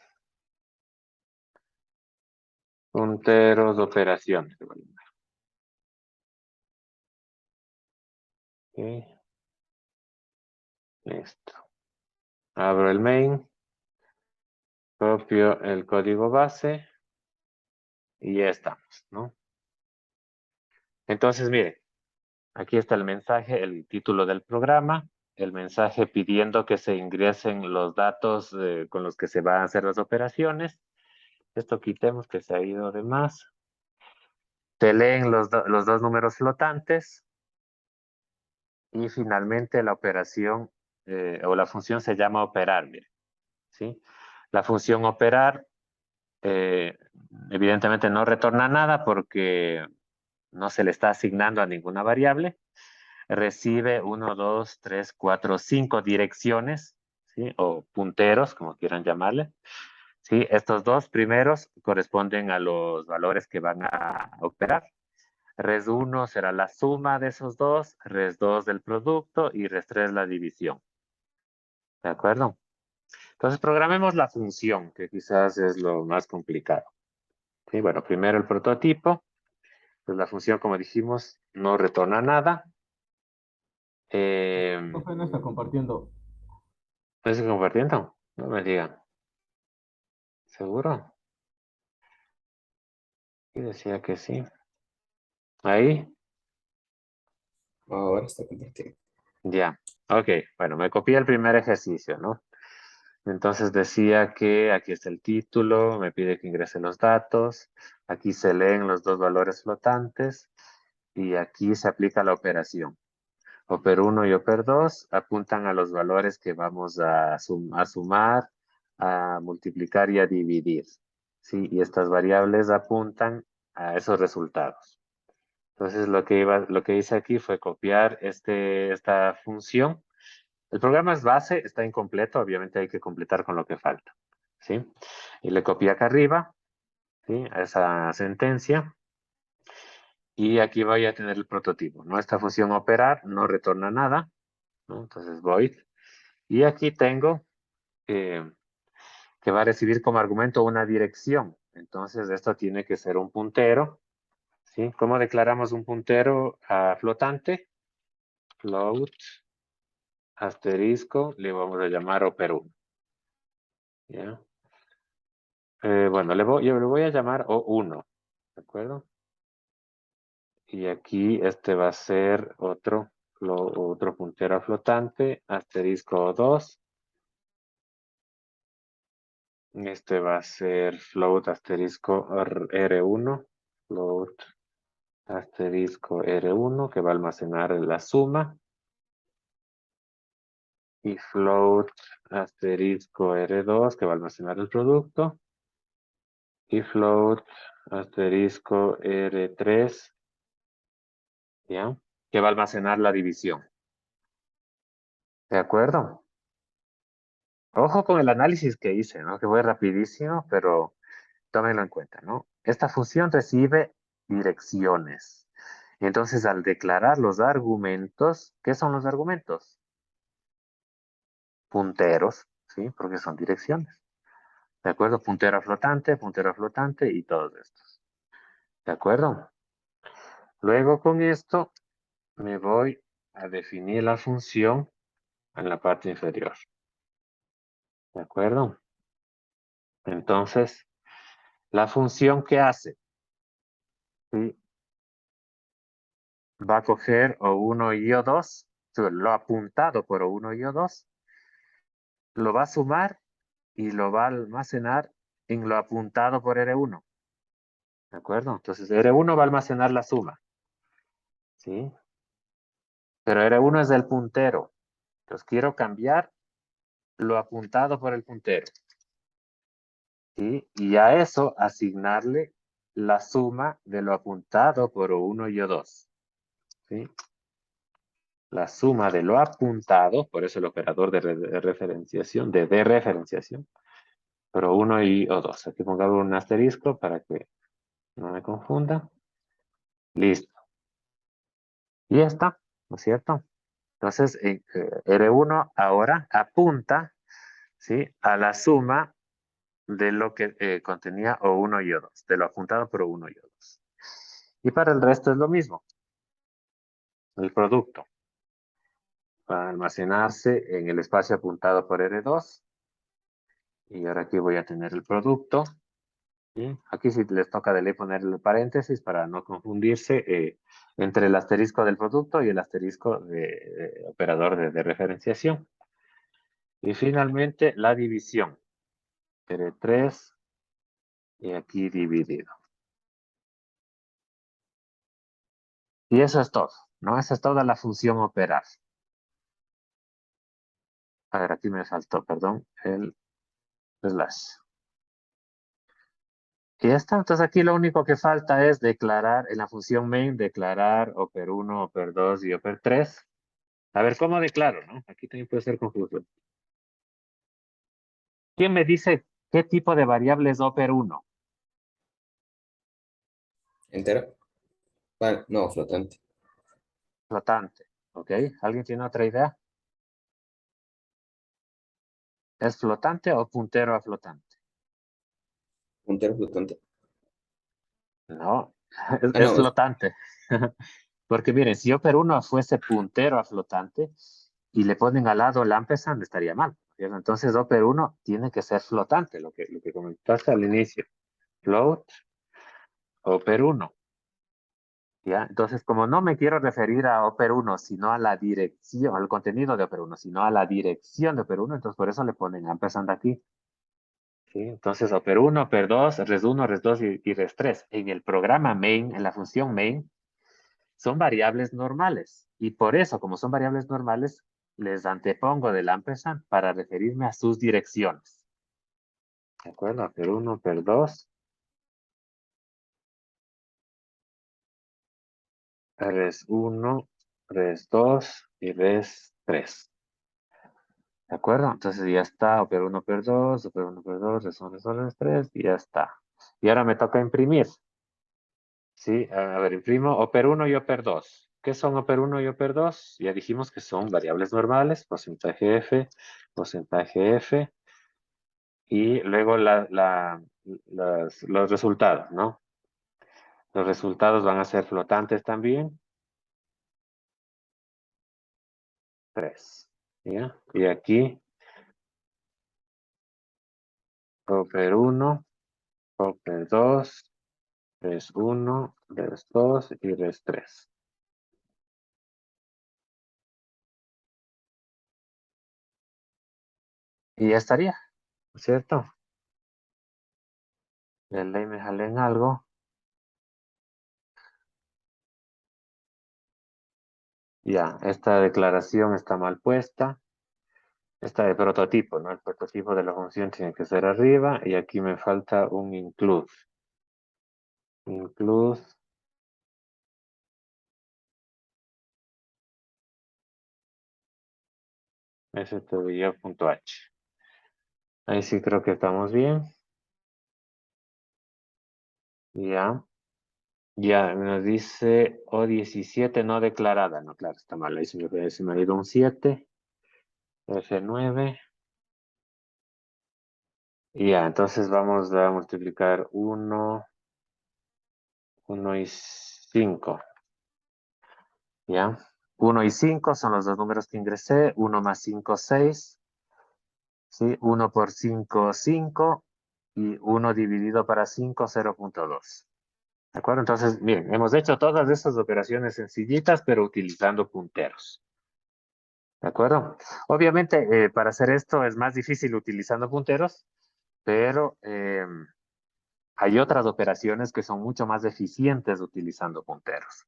punteros, operaciones. Ok, listo. Abro el main, copio el código base y ya estamos, ¿no? Entonces, miren, Aquí está el mensaje, el título del programa, el mensaje pidiendo que se ingresen los datos con los que se van a hacer las operaciones. Esto quitemos que se ha ido de más. Se leen los dos números flotantes y finalmente la operación o la función se llama operar, mire, ¿sí? La función operar eh, evidentemente no retorna nada porque no se le está asignando a ninguna variable. Recibe 1, 2, 3, 4, 5 direcciones, ¿sí? O punteros, como quieran llamarle. ¿Sí? Estos dos primeros corresponden a los valores que van a operar. Res 1 será la suma de esos dos, res 2 del producto y res 3 la división. ¿De acuerdo? Entonces programemos la función, que quizás es lo más complicado. ¿Sí? Bueno, primero el prototipo. Pues la función, como dijimos, no retorna nada. Profe, no está compartiendo. ¿No estoy compartiendo? No me digan. ¿Seguro? Y decía que sí. Ahí, Ahora está compartiendo. ya. Ok, bueno, me copié el primer ejercicio, ¿no? Entonces decía que aquí está el título, me pide que ingrese los datos, aquí se leen los dos valores flotantes y aquí se aplica la operación. Oper 1 y Oper 2 apuntan a los valores que vamos a sumar, a multiplicar y a dividir. ¿Sí? Y estas variables apuntan a esos resultados. Entonces lo que hice aquí fue copiar esta función. El programa es base, está incompleto, obviamente hay que completar con lo que falta. ¿Sí? Y le copié acá arriba, ¿sí? A esa sentencia. Y aquí voy a tener el prototipo, ¿no? Esta función operar no retorna nada, ¿no? Entonces void. Y aquí tengo que va a recibir como argumento una dirección. Entonces esto tiene que ser un puntero, ¿sí? ¿Cómo declaramos un puntero flotante? Float, asterisco, le vamos a llamar oper1. ¿Ya? Bueno, yo le voy a llamar O1, ¿de acuerdo? Y aquí este va a ser otro puntero flotante, asterisco O2. Este va a ser float asterisco R1, float asterisco R1, que va a almacenar la suma. Y float asterisco R2, que va a almacenar el producto. Y float asterisco R3, ¿ya? Que va a almacenar la división. ¿De acuerdo? Ojo con el análisis que hice, ¿no? Que fue rapidísimo, pero tómenlo en cuenta, ¿no? Esta función recibe direcciones. Entonces, al declarar los argumentos, ¿qué son los argumentos? Punteros, ¿sí? Porque son direcciones. ¿De acuerdo? Puntero flotante y todos estos. ¿De acuerdo? Luego con esto me voy a definir la función en la parte inferior. ¿De acuerdo? Entonces, la función que hace, ¿sí? Va a coger O1 y O2, lo apuntado por O1 y O2, lo va a sumar y lo va a almacenar en lo apuntado por R1. ¿De acuerdo? Entonces R1 va a almacenar la suma. ¿Sí? Pero R1 es del puntero. Entonces quiero cambiar lo apuntado por el puntero. ¿Sí? Y a eso asignarle la suma de lo apuntado por O1 y O2. ¿Sí? La suma de lo apuntado, por eso el operador de referenciación, de referenciación, pero 1 y O2. Aquí pongamos un asterisco para que no me confunda. Listo. Y ya está, ¿no es cierto? Entonces, R1 ahora apunta, ¿sí? A la suma de lo que contenía O1 y O2, de lo apuntado por O1 y O2. Y para el resto es lo mismo. El producto va a almacenarse en el espacio apuntado por R2. Y ahora aquí voy a tener el producto. ¿sí? Aquí sí les toca de ley poner el paréntesis para no confundirse entre el asterisco del producto y el asterisco de operador de referenciación. Y finalmente la división. Entre 3 y aquí dividido. Y eso es todo, ¿no? Esa es toda la función operar. A ver, aquí me faltó, perdón, el slash. Y ya está. Entonces aquí lo único que falta es declarar en la función main, declarar oper 1, oper 2 y oper 3. A ver, ¿cómo declaro, no? Aquí también puede ser confuso. ¿Quién me dice qué tipo de variable es oper 1? Entero. Bueno, no, flotante. Flotante, ¿ok? ¿Alguien tiene otra idea? ¿Es flotante o puntero a flotante? Puntero flotante. No, Ah, es no, flotante. Porque miren, si oper 1 fuese puntero a flotante y le ponen al lado el ampersand, estaría mal, ¿cierto? Entonces oper 1 tiene que ser flotante, lo que comentaste al inicio. Float, oper 1. ¿Ya? Entonces, como no me quiero referir a oper 1, sino a la dirección, al contenido de oper 1, sino a la dirección de oper 1, entonces por eso le ponen ampersand aquí. ¿Sí? Entonces, oper 1, oper 2, res 1, res 2 y res 3. En el programa main, en la función main, son variables normales. Y por eso, como son variables normales, les antepongo del ampersand para referirme a sus direcciones. ¿De acuerdo? Oper 1, oper 2, res 1, res 2 y res 3. ¿De acuerdo? Entonces ya está, oper 1, oper 2, oper 1, oper 2, res 1, res 2, res 3, y ya está. Y ahora me toca imprimir. Sí, a ver, imprimo oper 1 y oper 2. ¿Qué son oper 1 y oper 2? Ya dijimos que son variables normales, porcentaje F, y luego los resultados, ¿no? Los resultados van a ser flotantes también. 3. ¿Ya? Y aquí, oper 1, oper 2, res 1, res 2 y res 3. Y ya estaría, ¿no es cierto? De ley me jalé en algo. Ya, esta declaración está mal puesta. Esta de prototipo, ¿no? El prototipo de la función tiene que ser arriba y aquí me falta un include. Include. stdio.h. Ahí sí creo que estamos bien. Ya. Ya, nos dice O17 no declarada. No, claro, está mal. Ahí se me ha ido un 7. F9. Y ya, entonces vamos a multiplicar 1 y 5. ¿Ya? 1 y 5 son los dos números que ingresé. 1 más 5, 6. ¿Sí? 1 por 5, 5. Y 1 dividido para 5, 0.2. ¿De acuerdo? Entonces, miren, hemos hecho todas estas operaciones sencillitas, pero utilizando punteros. ¿De acuerdo? Obviamente, para hacer esto es más difícil utilizando punteros, pero hay otras operaciones que son mucho más eficientes utilizando punteros.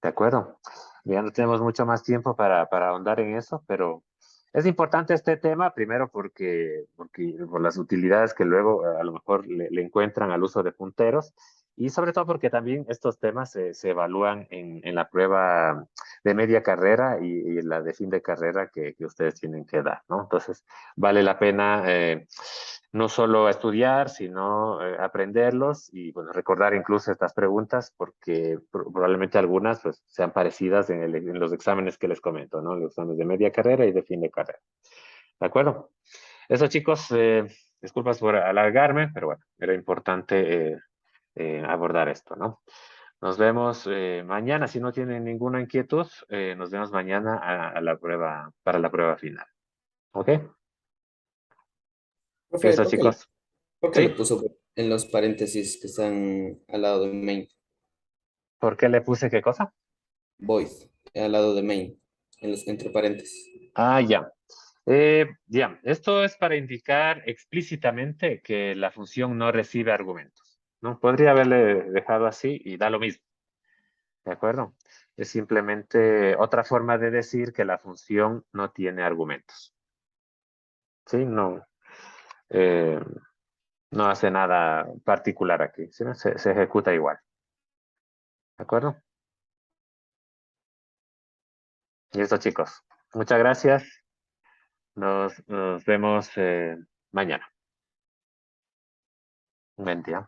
¿De acuerdo? Ya no tenemos mucho más tiempo para ahondar en eso, pero es importante este tema, primero porque por las utilidades que luego a lo mejor le encuentran al uso de punteros, y sobre todo porque también estos temas se evalúan en la prueba de media carrera y la de fin de carrera que ustedes tienen que dar, ¿no? Entonces, vale la pena no solo estudiar, sino aprenderlos y bueno, recordar incluso estas preguntas porque probablemente algunas pues, sean parecidas en los exámenes que les comento, ¿no? Los exámenes de media carrera y de fin de carrera. ¿De acuerdo? Eso, chicos, disculpas por alargarme, pero bueno, era importante abordar esto, ¿no? Nos vemos mañana. Si no tienen ninguna inquietud, nos vemos mañana a la prueba, para la prueba final. ¿Ok? profe, Listo, chicos. ¿por qué le ¿Sí? puso en los paréntesis que están al lado de main. ¿Por qué le puse qué cosa? Void, al lado de main, entre paréntesis. Ah, ya. Ya, esto es para indicar explícitamente que la función no recibe argumentos, ¿no? Podría haberle dejado así y da lo mismo, ¿de acuerdo? Es simplemente otra forma de decir que la función no tiene argumentos. ¿Sí? No, eh, no hace nada particular aquí, ¿sí? Se ejecuta igual, ¿de acuerdo? Listo, chicos. Muchas gracias. Nos vemos mañana. Buen día.